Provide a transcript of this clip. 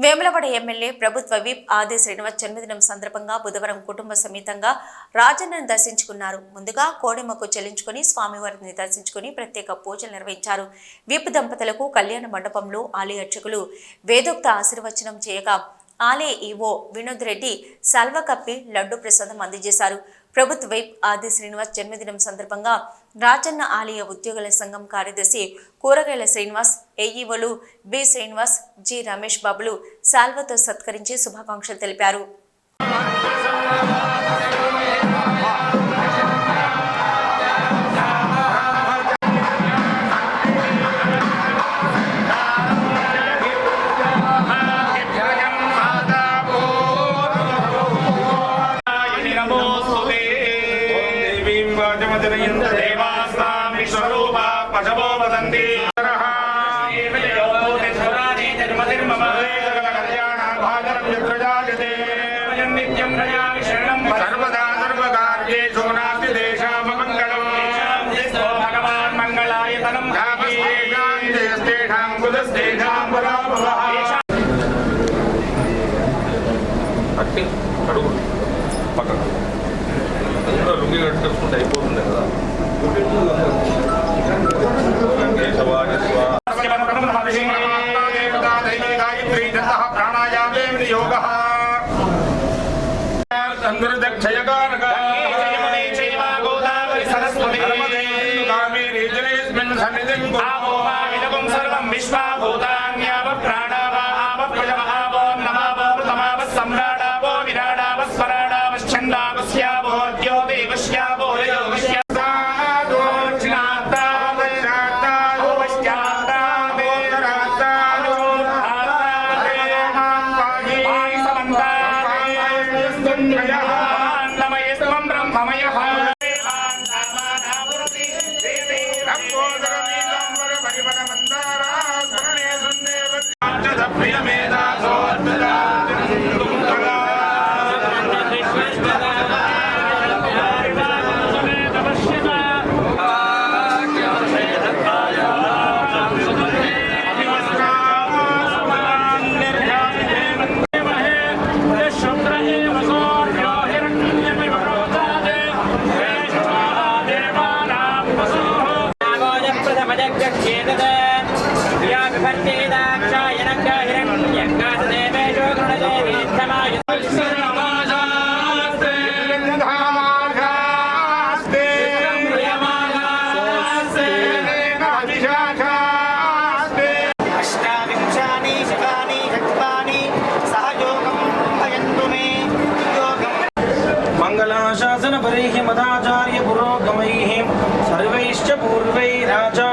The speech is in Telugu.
వేములవాడ ఎమ్మెల్యే ప్రభుత్వ విప్ ఆది శ్రీనివాస్ జన్మదినం సందర్భంగా బుధవారం కుటుంబ సమేతంగా రాజన్నను దర్శించుకున్నారు. ముందుగా కోడిమకు చెల్లించుకుని స్వామివారిని దర్శించుకుని ప్రత్యేక పూజలు నిర్వహించారు. విప్ దంపతులకు కళ్యాణ మండపంలో ఆలయ అర్చకులు వేదోక్త ఆశీర్వచనం చేయగా ఆలయ ఈవో వినోద్ రెడ్డి సల్వ కప్పి లడ్డు ప్రసాదం అందజేశారు. ప్రభుత్వ వైప్ ఆది శ్రీనివాస్ జన్మదినం సందర్భంగా రాజన్న ఆలయ ఉద్యోగుల సంఘం కార్యదర్శి కూరగాయల శ్రీనివాస్, ఏఈఓలు బి శ్రీనివాస్, జి రమేష్ బాబులు సాల్వతో సత్కరించి శుభాకాంక్షలు తెలిపారు. అడుగు పక్కన లుంగి కట్టుకుంటే అయిపోతుంది కదా. मंगलाशासन परेहि मदाचार्य पुरोगमैः सर्वैश्च पूर्वैराजा